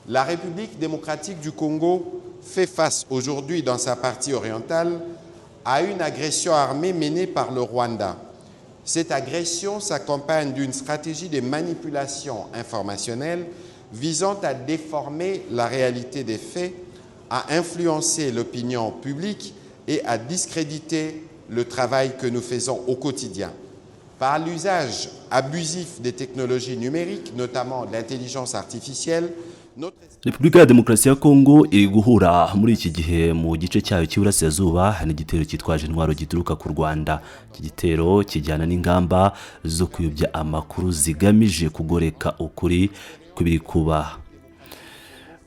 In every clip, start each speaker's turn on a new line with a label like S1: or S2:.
S1: La République démocratique du Congo fait face aujourd'hui dans sa partie orientale à une agression armée menée par le Rwanda. Cette agression s'accompagne d'une stratégie de manipulation informationnelle visant à déformer la réalité des faits, à influencer l'opinion publique et à discréditer le travail que nous faisons au quotidien. Par l'usage abusif des technologies numériques, notamment de l'intelligence artificielle,
S2: Repubulika ya Demokarasi ya Kongo iri guhura muri iki gihe mu gice cyayo cy'Iburasirazuba n'igitero cyitwaje intwaro gituruka ku Rwanda. Iki gitero kijyana n'ingamba zo kuyobya amakuru zigamije kugoreka ukuri kw'ibiri kuba,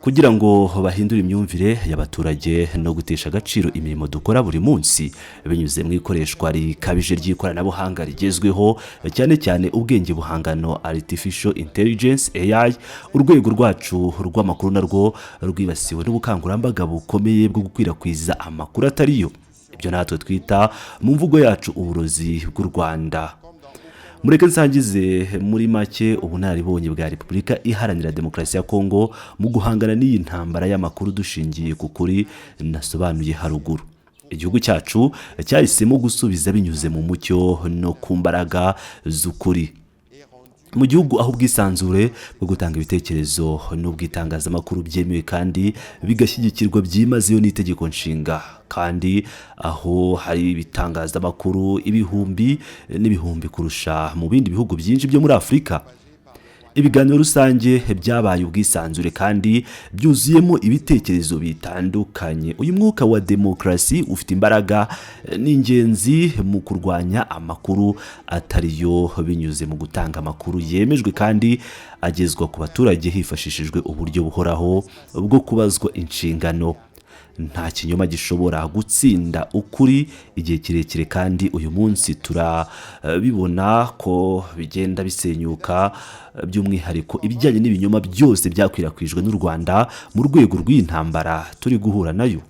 S2: kugira ngo bahindure imyumvire y'abaturage no gutesha agaciro imirimo dukora buri munsi binyuze mu ikoreshwa rikabije ry'ikoranabuhanga rigezweho, cyane cyane ubwenge buhangano artificial intelligence AI. Urwego rwacu rw'amakuru narwo rwibasiwe n'ubukangurambaga bukomeye bwo gukwirakwiza amakuru atariyo, ibyo natwe twita mu mvugo yacu uburozi bw'u Rwanda. Mureke nsangize muri make ubunararibonye bwa Repubulika Iharanira Demokarasi ya Kongo mu guhangana n'iyi ntambara y'amakuru dushingiye ku kuri nasobanuye haruguru. Igihugu cyacu cyahisemo gusubiza binyuze mu mucyo no ku mbaraga z'ukuri. Mu gihugu aho ubwisanzure bwo gutanga ibitekerezo n'ubwitangazamakuru byemewe kandi bigashyigikirwa byimazeyo n'itegeko nshinga, kandi aho hari ibitangazamakuru ibihumbi n'ibihumbi kurusha mu bindi bihugu byinshi byo muri Afurika. Ibiganiro rusange byabaye ubwisanzure kandi byuzuyemo ibitekerezo bitandukanye. Uyu mwuka wa demokarasi ufite imbaraga n'ingenzi mu kurwanya amakuru atariyo binyuze mu gutanga amakuru yemejwe kandi agezwa ku baturage hifashishijwe uburyo buhoraho bwo kubazwa inshingano. Nta kinyoma gishobora gutsinda ukuri igihe kirekire, kandi uyu munsi turabibona ko bigenda bisenyuka, by'umwihariko ibijyanye n'ibinyoma byose byakwirakwijwe n'u Rwanda mu rwego rw'intambara turi guhura nayo.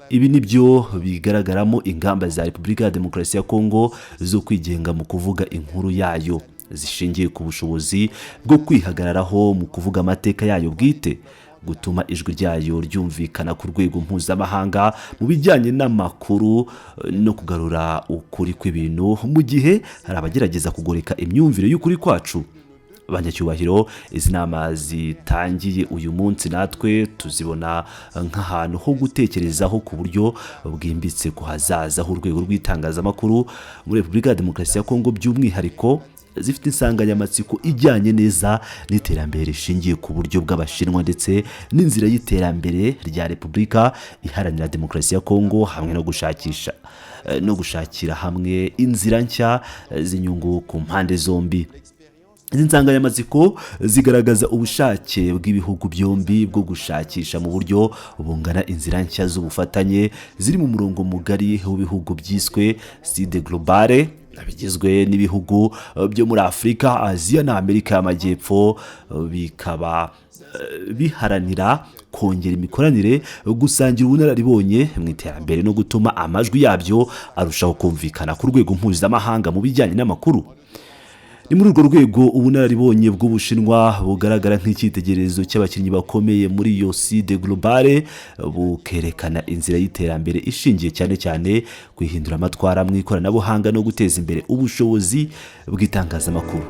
S2: Ibi nibyo bigaragaramo ingamba za Repubulika ya Demokarasi ya Kongo zo kwigenga mu kuvuga inkuru yayo, zishingiye ku bushobozi bwo kwihagararaho mu kuvuga amateka yayo bwite, gutuma ijwi ryayo ryumvikana ku rwego mpuzamahanga mu bijyanye n'amakuru no kugarura ukuri kw'ibintu mu gihe hari abagerageza kugoreka imyumvire y'ukuri kwacu. Banyacyubahiro, izi nama zitangiye uyu munsi natwe tuzibona nk'ahantu ho gutekerezaho ku buryo bwimbitse ku hazaza h'urwego rw'itangazamakuru muri Repubulika ya Demokarasi ya Kongo, by'umwihariko zifite insanganyamatsiko ijyanye neza n'iterambere rishingiye ku buryo bw'Abashinwa ndetse n'inzira y'iterambere rya Repubulika Iharanira Demokarasi ya Kongo, hamwe no gushakira hamwe inzira nshya z'inyungu ku mpande zombi. Izi nsanganyamatsiko zigaragaza ubushake bw'ibihugu byombi bwo gushakisha mu buryo bungana inzira nshya z'ubufatanye ziri mu murongo mugari w'ibihugu byiswe Sud Globale, bigizwe n'ibihugu byo muri Afurika, Aziya na Amerika y'Amajyepfo, bikaba biharanira kongera imikoranire, gusangira ubunararibonye mu iterambere no gutuma amajwi yabyo arushaho kumvikana ku rwego mpuzamahanga mu bijyanye n'amakuru. Ni muri urwo rwego ubunararibonye bw'Ubushinwa bugaragara nk'icyitegererezo cy'abakinnyi bakomeye muri iyo Sud Globale, bukerekana inzira y'iterambere ishingiye cyane cyane kwihindura amatwara mu ikoranabuhanga no guteza imbere ubushobozi bw'itangazamakuru.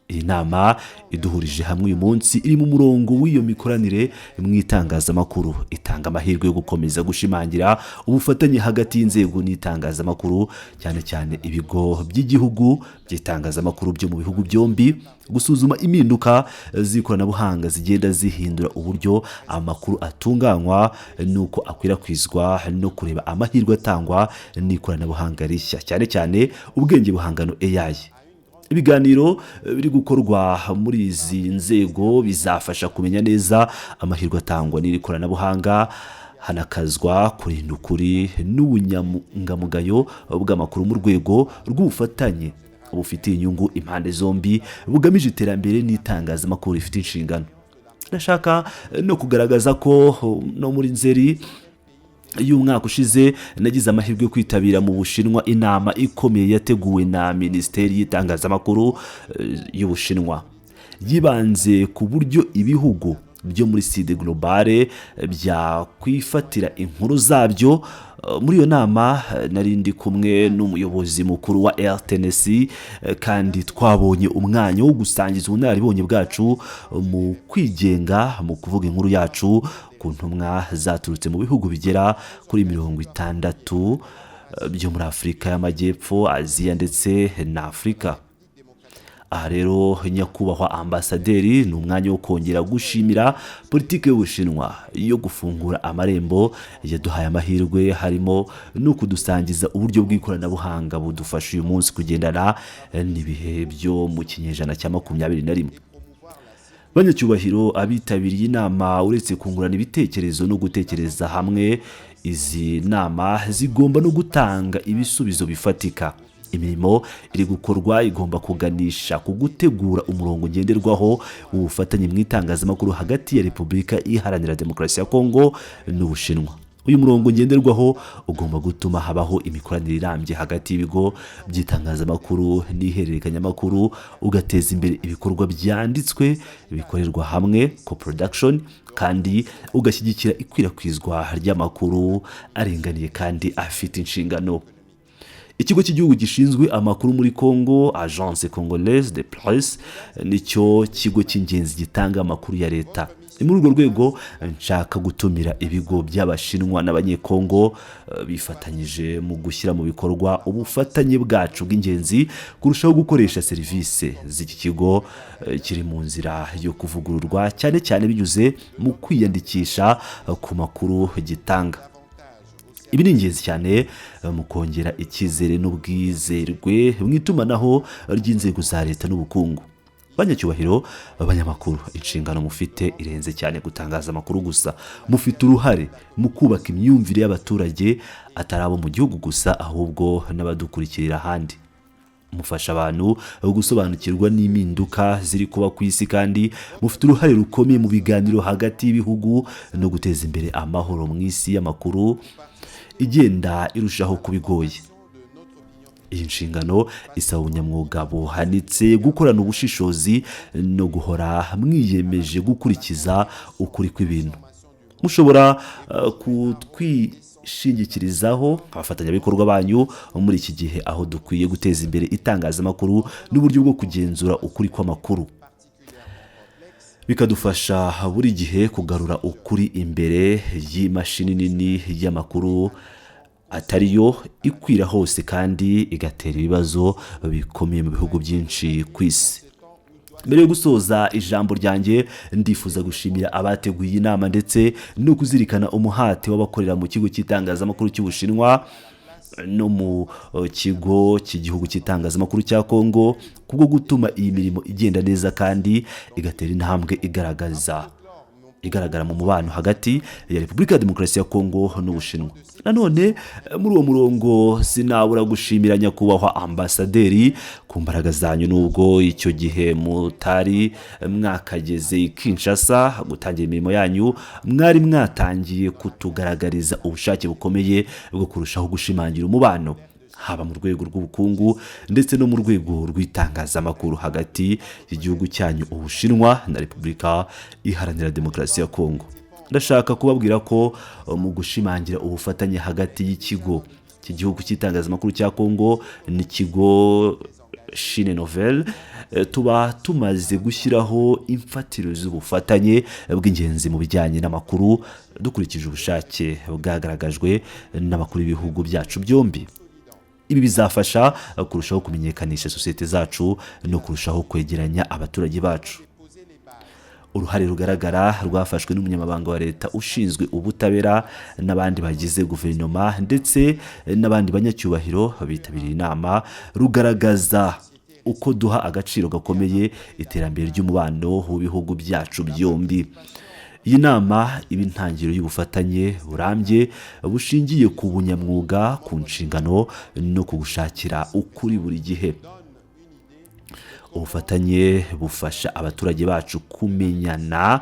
S2: Iyi nama iduhurije hamwe uyu munsi iri mu murongo w'iyo mikoranire mu itangazamakuru, itanga amahirwe yo gukomeza gushimangira ubufatanye hagati y'inzego n'itangazamakuru, cyane cyane ibigo by'igihugu by'itangazamakuru byo mu bihugu byombi, gusuzuma impinduka z'ikoranabuhanga zigenda zihindura uburyo amakuru atunganywa nuko akwirakwizwa, no kureba amahirwe atangwa n'ikoranabuhanga rishya, cyane cyane ubwenge buhangano AI. Ibiganiro biri gukorwa muri izi nzego bizafasha kumenya neza amahirwe atangwa n'iri koranabuhanga, hanakazwa kurinda ukuri n'ubunyangamugayo bw'amakuru mu rwego rw'ubufatanye bufitiye inyungu impande zombi, bugamije iterambere n'itangazamakuru rifite inshingano. Ndashaka no kugaragaza ko no muri Nzeri y'umwaka ushize nagize amahirwe yo kwitabira mu Bushinwa inama ikomeye yateguwe na Minisiteri y'Itangazamakuru y'Ubushinwa. yibanze ku buryo ibihugu byo muri side globale byakwifatira inkuru zabyo. Muri iyo nama nari ndi kumwe n'umuyobozi mukuru wa RTNC kandi twabonye umwanya wo gusangiza ubunararibonye bwacu mu kwigenga mu kuvuga inkuru yacu ku ntumwa zaturutse mu bihugu bigera kuri 60 byo muri Afurika y'Amajyepfo, Aziya ndetse na Afurika. Aha rero nyakubahwa ambasaderi ni umwanya wo kongera gushimira politike y'Ubushinwa yo gufungura amarembo yaduhaye amahirwe, harimo no kudusangiza uburyo bw'ikoranabuhanga budufasha uyu munsi kugendana n'ibihe byo mu kinyejana cya 21. Banyacyubahiro abitabiriye inama, uretse kungurana ibitekerezo no gutekereza hamwe, izi nama zigomba no gutanga ibisubizo bifatika. Imirimo iri gukorwa igomba kuganisha ku gutegura umurongo ngenderwaho w'ubufatanye mu itangazamakuru hagati ya Repubulika Iharanira Demokarasi ya Kongo n'Ubushinwa. Uyu murongo ngenderwaho ugomba gutuma habaho imikoranire irambye hagati y'ibigo by'itangazamakuru n'ihererekanyamakuru, ugateza imbere ibikorwa byanditswe bikorerwa hamwe co-production, kandi ugashyigikira ikwirakwizwa ry'amakuru aringaniye kandi afite inshingano. Ikigo cy'igihugu gishinzwe amakuru muri Congo, Agence Congolaise de Presse, nicyo kigo cy'ingenzi gitanga amakuru ya leta. Muri urwo rwego nshaka gutumira ibigo by'Abashinwa n'Abanyekongo bifatanyije mu gushyira mu bikorwa ubufatanye bwacu bw'ingenzi kurushaho gukoresha serivisi z'iki kigo kiri mu nzira yo kuvugururwa, cyane cyane binyuze mu kwiyandikisha ku makuru gitanga. Ibi ni ingenzi cyane mu kongera icyizere n'ubwizerwe mu itumanaho ry'inzego za leta n'ubukungu. Banyacyubahiro abanyamakuru, inshingano mufite irenze cyane gutangaza amakuru gusa. Mufite uruhare mu kubaka imyumvire y'abaturage, atari abo mu gihugu gusa ahubwo n'abadukurikirira ahandi. Mufasha abantu gusobanukirwa n'impinduka ziri kuba ku isi, kandi mufite uruhare rukomeye mu biganiro hagati y'ibihugu no guteza imbere amahoro mu isi y'amakuru igenda irushaho kubigoye. Iyi nshingano isaba ubunyamwuga buhanitse, gukorana ubushishozi no guhora mwiyemeje gukurikiza ukuri kw'ibintu. Mushobora kutwishingikirizaho abafatanyabikorwa banyu muri iki gihe aho dukwiye guteza imbere itangazamakuru n'uburyo bwo kugenzura ukuri kw'amakuru, bikadufasha buri gihe kugarura ukuri imbere y'imashini nini y'amakuru atariyo ikwira hose kandi igatera ibibazo bikomeye mu bihugu byinshi ku isi. Mbere yo gusoza ijambo ryanjye, ndifuza gushimira abateguye inama ndetse no kuzirikana umuhate w'abakorera mu kigo cy'itangazamakuru cy'Ubushinwa no mu kigo cy'igihugu cy'itangazamakuru cya Kongo kubwo gutuma iyi mirimo igenda neza kandi igatera intambwe igaragara mu mubano hagati ya Repubulika ya Demokarasi ya Kongo n'Ubushinwa. Nanone muri uwo murongo sinabura gushimira nyakubahwa ambasaderi ku mbaraga zanyu, nubwo icyo gihe mutari mwakageze i Kinshasa gutangira imirimo yanyu, mwari mwatangiye kutugaragariza ubushake bukomeye bwo kurushaho gushimangira umubano, haba mu rwego rw'ubukungu ndetse no mu rwego rw'itangazamakuru hagati y'igihugu cyanyu Ubushinwa na Repubulika Iharanira Demokarasi ya Kongo. Ndashaka kubabwira ko mu gushimangira ubufatanye hagati y'ikigo cy'igihugu cy'itangazamakuru cya Kongo n'ikigo Chine Nouvelle, tuba tumaze gushyiraho imfatiro z'ubufatanye bw'ingenzi mu bijyanye n'amakuru dukurikije ubushake bwagaragajwe n'abakuru b'ibihugu byacu byombi. Ibi bizafasha kurushaho kumenyekanisha sosiyete zacu no kurushaho kwegeranya abaturage bacu. Uruhare rugaragara rwafashwe n'umunyamabanga wa leta ushinzwe ubutabera n'abandi bagize guverinoma ndetse n'abandi banyacyubahiro bitabiriye inama, rugaragaza uko duha agaciro gakomeye iterambere ry'umubano w'ibihugu byacu byombi. Iyi nama iba intangiriro y'ubufatanye burambye bushingiye ku bunyamwuga, ku nshingano no ku gushakira ukuri buri gihe. ubufatanye bufasha abaturage bacu kumenyana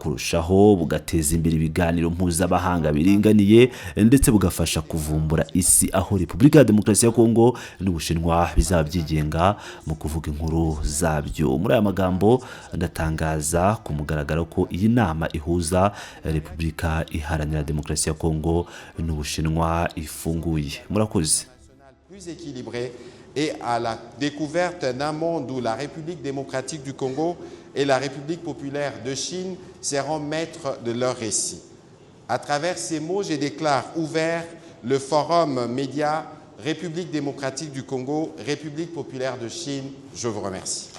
S2: kurushaho, bugateza imbere ibiganiro mpuzamahanga biringaniye ndetse bugafasha kuvumbura isi aho Repubulika ya Demokarasi ya Kongo n'Ubushinwa bizaba byigenga mu kuvuga inkuru zabyo. Muri aya magambo ndatangaza ku mugaragaro ko iyi nama ihuza Repubulika Iharanira Demokarasi ya Kongo n'Ubushinwa ifunguye. Murakoze.
S1: Plus équilibré et à la découverte d'un monde où la République démocratique du Congo et la République populaire de Chine seront maîtres de leur récit. À travers ces mots, je déclare ouvert le forum média République démocratique du Congo, République populaire de Chine. Je vous remercie.